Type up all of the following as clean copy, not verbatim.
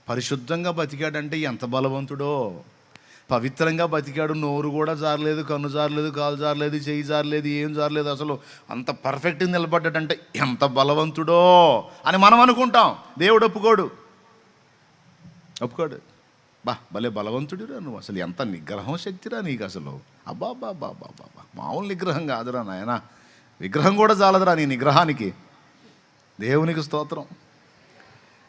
పరిశుద్ధంగా బతికాడంటే ఎంత బలవంతుడో. పవిత్రంగా బతికాడు, నోరు కూడా జారలేదు, కన్ను జారలేదు, కాలు జారలేదు, చెయ్యి జారలేదు, ఏం జారలేదు, అసలు అంత పర్ఫెక్ట్గా నిలబడ్డాడంటే ఎంత బలవంతుడో అని మనం అనుకుంటాం. దేవుడు ఒప్పుకోడు. భలే బలవంతుడిరా నువ్వు, అసలు ఎంత నిగ్రహం శక్తిరా నీకు అసలు. అబ్బా మామూలు నిగ్రహం కాదురా నాయన, విగ్రహం కూడా చాలదురా నీ నిగ్రహానికి. దేవునికి స్తోత్రం.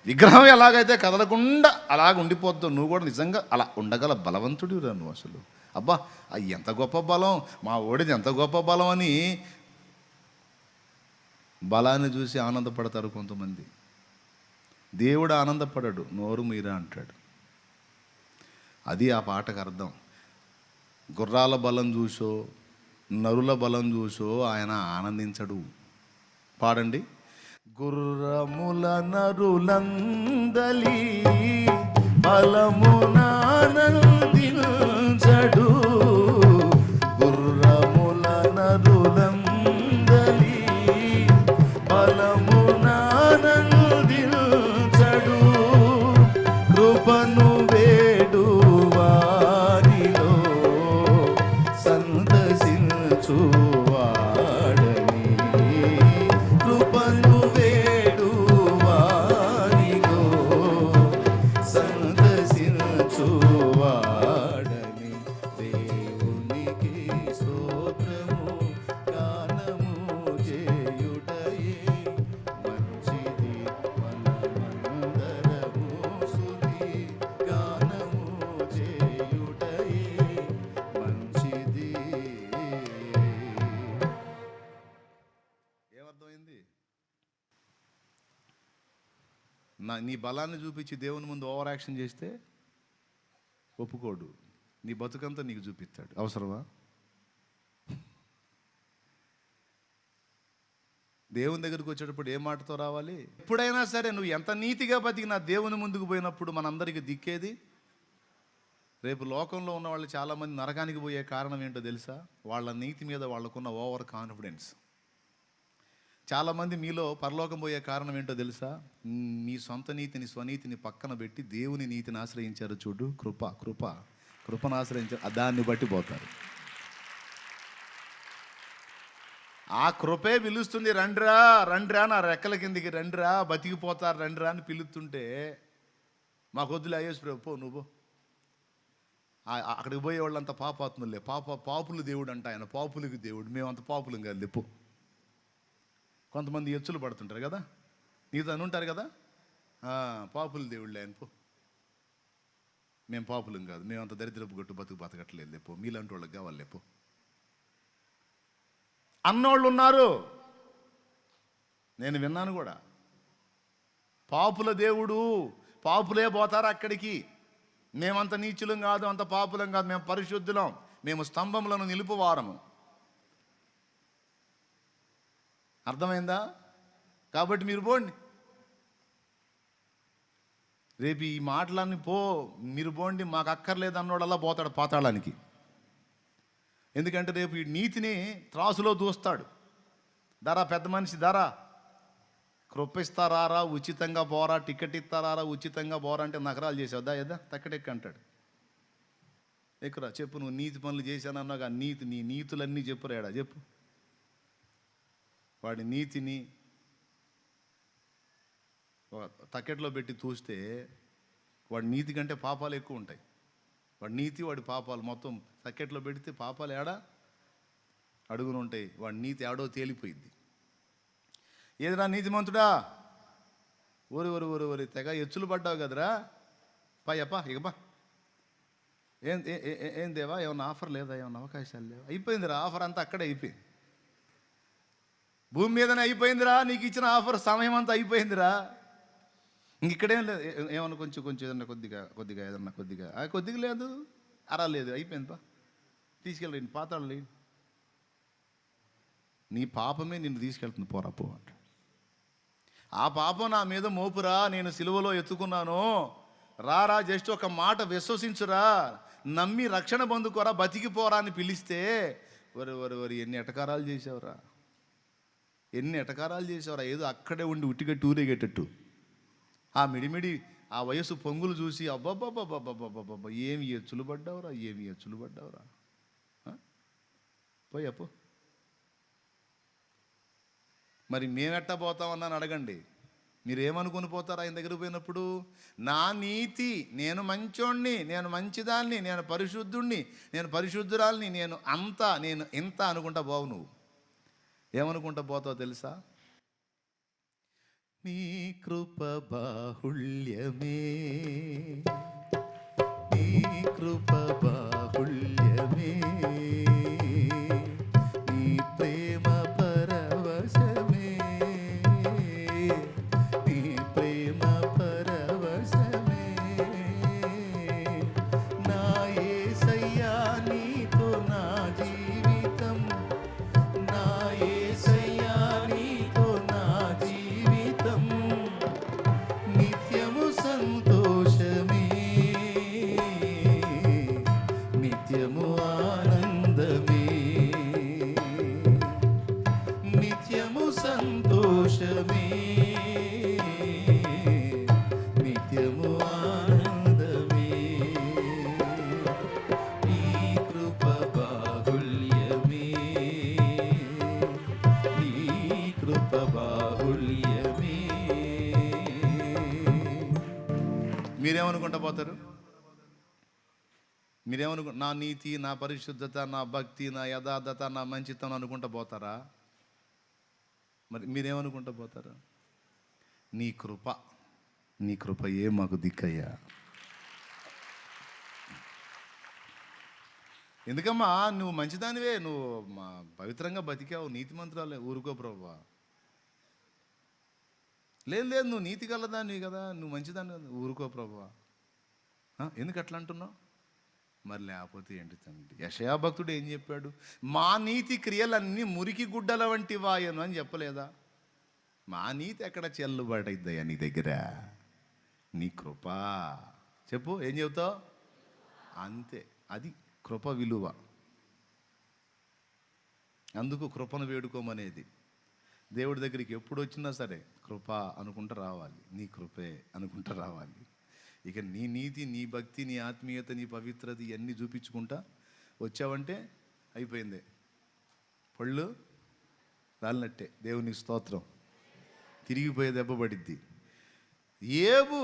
విగ్రహం ఎలాగైతే కదలకుండా అలాగ ఉండిపోద్దు, నువ్వు కూడా నిజంగా అలా ఉండగల బలవంతుడిరా నువ్వు అసలు. అబ్బా ఎంత గొప్ప బలం, మా ఓడిది ఎంత గొప్ప బలం అని బలాన్ని చూసి ఆనందపడతారు కొంతమంది. దేవుడు ఆనందపడడు, నోరు మీరా అంటాడు. అది ఆ పాటకు అర్థం. గుర్రాల బలం చూసో నరుల బలం చూసో ఆయన ఆనందించడు. పాడండి. గుర్రముల నరులందలి బలమునానందించడు, గుర్రముల నరులందలి బలమునానందించడు, కృపను వేడు వారిలో సందసించు నీ బలాన్ని చూపించి దేవుని ముందు ఓవర్ యాక్షన్ చేస్తే ఒప్పుకోడు. నీ బతుకంతా నీకు చూపిస్తాడు. అవసరమా? దేవుని దగ్గరికి వచ్చేటప్పుడు ఏ మాటతో రావాలి? ఎప్పుడైనా సరే నువ్వు ఎంత నీతిగా బతికినా దేవుని ముందుకు పోయినప్పుడు మనందరికీ దిక్కేది. రేపు లోకంలో ఉన్న వాళ్ళు చాలామంది నరకానికి పోయే కారణం ఏంటో తెలుసా? వాళ్ళ నీతి మీద వాళ్ళకున్న ఓవర్ కాన్ఫిడెన్స్. చాలామంది మీలో పరలోకం పోయే కారణం ఏంటో తెలుసా? మీ సొంత నీతిని, స్వనీతిని పక్కన పెట్టి దేవుని నీతిని ఆశ్రయించారు. చూడు, కృపను ఆశ్రయించారు, దాన్ని బట్టి పోతారు. ఆ కృపే పిలుస్తుంది, రండ్రా నా రెక్కల కిందికి రండ్రా, బతికిపోతారు రండ్రా అని పిలుస్తుంటే మాకు వద్దులే అయ్యేసి పో నువ్వు. అక్కడికి పోయే వాళ్ళంతా పాపాత్ములే, పాపులు దేవుడు అంట ఆయన, పాపులకి దేవుడు. మేమంత పాపులం కాదు లేపు. కొంతమంది ఎచ్చులు పడుతుంటారు కదా, నీతో అని ఉంటారు కదా, పాపులు దేవుళ్ళే అని పో. మేము పాపులం కాదు, మేమంత దరిద్రపు గట్టు బతకట్లేదు లేపో, మీలాంటి వాళ్ళకి కావాలి లేపో అన్నోళ్ళు ఉన్నారు. నేను విన్నాను కూడా. పాపుల దేవుడు, పాపులే పోతారు అక్కడికి. మేమంత నీచులం కాదు, అంత పాపులం కాదు, మేము పరిశుద్ధులం, మేము స్తంభములను నిలుపువారము. అర్థమైందా? కాబట్టి మీరు పోండి, రేపు ఈ మాటలన్నీ మీరు పోండి, మాకు అక్కర్లేదు అన్నోడల్లా పోతాడు పాతాళానికి. ఎందుకంటే రేపు ఈ నీతిని త్రాసులో దూస్తాడు. ధర పెద్ద మనిషి ధర కృపిస్తారా, ఉచితంగా పోరా, టికెట్ ఇస్తారా, ఉచితంగా పోరా అంటే నగరాలు చేసావు, ఏదా తక్కడెక్కి అంటాడు. ఎక్కురా చెప్పు, నువ్వు నీతి పనులు చేశానన్నాగా నీ నీతులన్నీ చెప్పురాడా చెప్పు. వాడి నీతిని తక్కెట్లో పెట్టి చూస్తే వాడి నీతి కంటే పాపాలు ఎక్కువ ఉంటాయి. వాడి నీతి, వాడి పాపాలు మొత్తం తక్కెట్లో పెడితే పాపాలు ఏడా అడుగును ఉంటాయి, వాడి నీతి ఏడో తేలిపోయింది. ఏదిరా నీతిమంతుడా, ఊరి తెగ ఎచ్చులు పడ్డావు కదరా, పాయప్పా ఇకపా. ఏం దేవా, ఏమన్నా ఆఫర్ లేదా, ఏమన్నా అవకాశాలు లేవా? అయిపోయిందిరా ఆఫర్ అంతా, అక్కడే అయిపోయింది. భూమి మీదనే అయిపోయిందిరా, నీకు ఇచ్చిన ఆఫర్ సమయం అంతా అయిపోయిందిరా. ఇంకెక్కడేం లేదు, ఏమన్నా కొంచెం ఏదన్నా కొద్దిగా ఏదన్నా కొద్దిగా లేదు, అరా లేదు, అయిపోయింది పా, తీసుకెళ్ళండి పాతాళండి. నీ పాపమే నిన్ను తీసుకెళ్తుంది, పోరా పో అంట. ఆ పాపం నా మీద మోపురా, నేను సిలువలో ఎత్తుకున్నాను, రారా, జస్ట్ ఒక మాట విశ్వసించురా, నమ్మి రక్షణ పొందుకోరా, బతికిపోరా అని పిలిస్తే వరి ఎన్ని ఎటకారాలు చేసావురా, ఏదో అక్కడే ఉండి ఉట్టిగట్టి ఊరేగేటట్టు. ఆ మిడిమిడి ఆ వయసు పొంగులు చూసి అబ్బబ్బబ్బబ్బబ్బబ్బబ్బ ఏమి ఎచ్చులు పడ్డావురా, ఏమి ఎచ్చులు పడ్డావురా, పోయి అప్పు. మరి మేమెట్టా పోతామన్నాను అడగండి. మీరేమనుకుని పోతారు ఆయన దగ్గర పోయినప్పుడు? నా నీతి, నేను మంచోణ్ణి, నేను మంచిదాన్ని, నేను పరిశుద్ధుణ్ణి, నేను పరిశుద్ధురాల్ని, నేను ఇంత అనుకుంటా పోవు. నువ్వు ఏమనుకుంటా పోతావు తెలుసా? నీ కృప బాహుళ్యమే, నీ కృప బాహుళ్యమే, నీ ప్రేమ పరవశమే, నీ ప్రేమ పరవశమే, నా యేసయ్యా నీతో నా జీవితం, నా యేసయ్యా నీతో నా జీవితం, నిత్యము సంతోషమే, నిత్యము ఆనందమే, నిత్యము సంతోషమే, నిత్యము ఆనందమే, నీ కృప బాహుళ్యమే, నీ కృప బాహుళ్యమే. మీరేమనుకుంటా పోతారు? నా నీతి, నా పరిశుద్ధత, నా భక్తి, నా యథార్థత, నా మంచితనం అనుకుంటా పోతారా? మరి మీరేమనుకుంటా పోతారు? నీ కృప, నీ కృపయే మాకు దిక్కయ్యా. ఎందుకమ్మా నువ్వు మంచిదానివే, నువ్వు పవిత్రంగా బతికావు, నీతిమంతురాలే, ఊరుకో ప్రభువా. లేదు నువ్వు నీతి గలదానివి కదా, నువ్వు మంచిదాన్ని, ఊరుకో ప్రభువా. ఎందుకు అట్లా అంటున్నావు? మరి లేకపోతే ఏంటి తండ్రి? యెషయా భక్తుడు ఏం చెప్పాడు? మా నీతి క్రియలన్నీ మురికి గుడ్డల వంటి వాయను అని చెప్పలేదా? మా నీతి ఎక్కడ చెల్లుబడైద్దయ్యా నీ దగ్గర? నీ కృప. చెప్పు, ఏం చెబుతావు? అంతే, అది కృప విలువ. అందుకు కృపను వేడుకోమనేది. దేవుడి దగ్గరికి ఎప్పుడు వచ్చినా సరే కృప అనుకుంటూ రావాలి, నీ కృపే అనుకుంటూ రావాలి. ఇక నీ నీతి, నీ భక్తి, నీ ఆత్మీయత, నీ పవిత్రత ఇవన్నీ చూపించుకుంటా వచ్చావంటే అయిపోయింది, పళ్ళు రాలినట్టే. దేవునికి స్తోత్రం. తిరిగిపోయే దెబ్బ పడిద్ది. ఏబు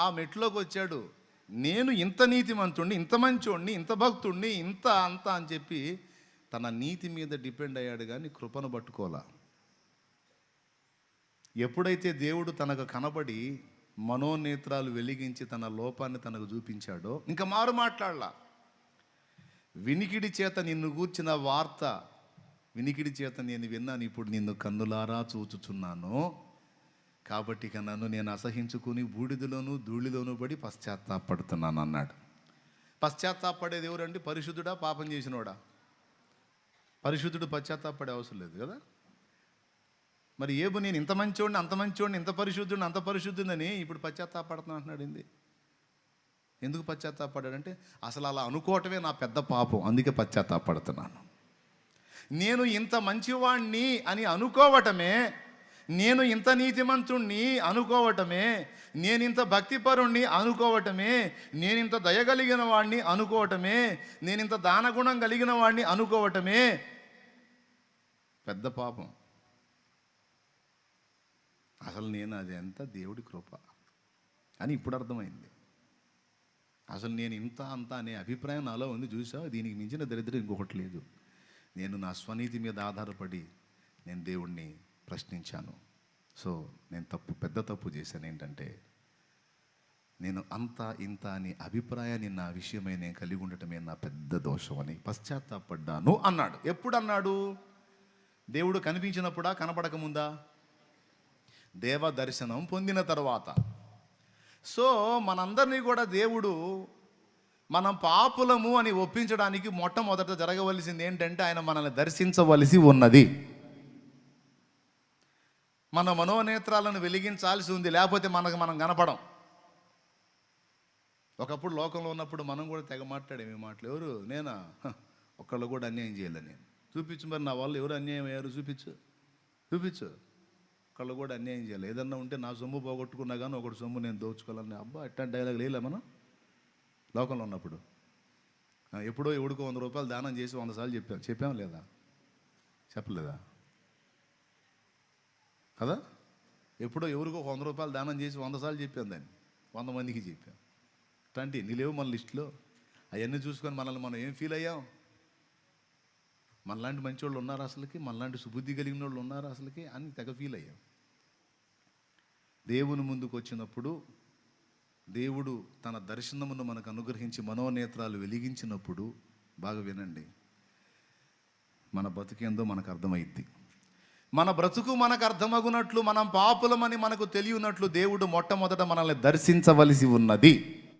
ఆ మెట్లోకి వచ్చాడు, నేను ఇంత నీతిమంతుణ్ణి, ఇంత మంచోణ్ణి, ఇంత భక్తుణ్ణి, ఇంత అంత అని చెప్పి తన నీతి మీద డిపెండ్ అయ్యాడు, కానీ కృపను పట్టుకోలా. ఎప్పుడైతే దేవుడు తనకు కనబడి మనోనేత్రాలు వెలిగించి తన లోపాన్ని తనకు చూపించాడో ఇంకా మారు మాట్లాడలా. వినికిడి చేత నిన్ను గూర్చిన వార్త, వినికిడి చేత నేను విన్నాను, ఇప్పుడు నిన్ను కన్నులారా చూచుచున్నాను, కాబట్టి ఇక నన్ను నేను అసహించుకుని బూడిదలోను ధూళిలోను పడి పశ్చాత్తాపడుతున్నాను అన్నాడు. పశ్చాత్తాపడేది ఎవరండి? పరిశుద్ధుడా, పాపం చేసినోడా? పరిశుద్ధుడు పశ్చాత్తాపడే అవసరం లేదు కదా. మరి ఏబు నేను ఇంత మంచోడిని, అంత మంచోడిని, ఇంత పరిశుద్ధుడిని, అంత పరిశుద్ధుడని ఇప్పుడు పశ్చాత్తాపడుతున్నా అంటున్నాడు. ఎందుకు పశ్చాత్తాపడ్డాడంటే అసలు అలా అనుకోవటమే నా పెద్ద పాపం, అందుకే పశ్చాత్తాపడుతున్నాను. నేను ఇంత మంచివాణ్ణి అని అనుకోవటమే, నేను ఇంత నీతిమంతుణ్ణి అనుకోవటమే, నేను ఇంత భక్తిపరుణ్ణి అనుకోవటమే, నేను ఇంత దయగలిగిన వాడిని అనుకోవటమే, నేను ఇంత దానగుణం కలిగిన వాడిని అనుకోవటమే పెద్ద పాపం. అసలు నేను అది ఎంత దేవుడి కృప అని ఇప్పుడు అర్థమైంది. అసలు నేను ఇంత అంత అనే అభిప్రాయం నాలో ఉంది. చూసా, దీనికి మించిన దరిద్రం ఇంకొకటి లేదు. నేను నా స్వనీతి మీద ఆధారపడి నేను దేవుణ్ణి ప్రశ్నించాను. సో నేను పెద్ద తప్పు చేశాను. ఏంటంటే నేను అంత ఇంత అని అభిప్రాయాన్ని నా విషయమై నేను కలిగి ఉండటమే నా పెద్ద దోషం అని పశ్చాత్తాపడ్డాను అన్నాడు. ఎప్పుడు అన్నాడు? దేవుడు కనిపించినప్పుడా, కనపడకముందా? దేవ దర్శనం పొందిన తర్వాత. సో మనందరినీ కూడా దేవుడు మనం పాపులము అని ఒప్పించడానికి మొట్టమొదట జరగవలసింది ఏంటంటే ఆయన మనల్ని దర్శించవలసి ఉన్నది. మన మనోనేత్రాలను వెలిగించాల్సి ఉంది, లేకపోతే మనం కనపడం. ఒకప్పుడు లోకంలో ఉన్నప్పుడు మనం కూడా తెగ మాట్లాడేమి మాటలు. ఎవరు? నేనా? ఒక్కళ్ళు కూడా అన్యాయం చేయలే నేను. చూపించు, మరి నా వాళ్ళు ఎవరు అన్యాయం అయ్యారు? చూపించు. ఒకళ్ళు కూడా అన్యాయం చేయాలి. ఏదన్నా ఉంటే నా సొమ్ము పోగొట్టుకున్నా కానీ ఒకటి సొమ్ము నేను దోచుకోవాలని, అబ్బా ఎట్లాంటి డైలాగ్ లేలే మనం లోకంలో ఉన్నప్పుడు. ఎప్పుడో ఎవడికో 100 రూపాయలు దానం చేసి 100 సార్లు చెప్పాం లేదా? చెప్పలేదా కదా? ఎప్పుడో ఎవరికో 100 రూపాయలు దానం చేసి 100 సార్లు చెప్పాం, దాన్ని 100 మందికి చెప్పాం. అట్లాంటి నీ లేవు మన లిస్టులో. అవన్నీ చూసుకొని మనల్ని మనం ఏం ఫీల్ అయ్యాం? మనలాంటి మంచి వాళ్ళు ఉన్నారు అసలుకి, మనలాంటి సుబుద్ధి కలిగిన వాళ్ళు ఉన్నారు అసలుకి అని తెగ ఫీల్ అయ్యాం. దేవుని ముందుకు వచ్చినప్పుడు దేవుడు తన దర్శనమును మనకు అనుగ్రహించి మనోనేత్రాలు వెలిగించినప్పుడు, బాగా వినండి, మన బతుకేందో మనకు అర్థమైద్ది. మన బ్రతుకు మనకు అర్థమగునట్లు, మనం పాపులమని మనకు తెలియనట్లు దేవుడు మొట్టమొదట మనల్ని దర్శించవలసి ఉన్నది.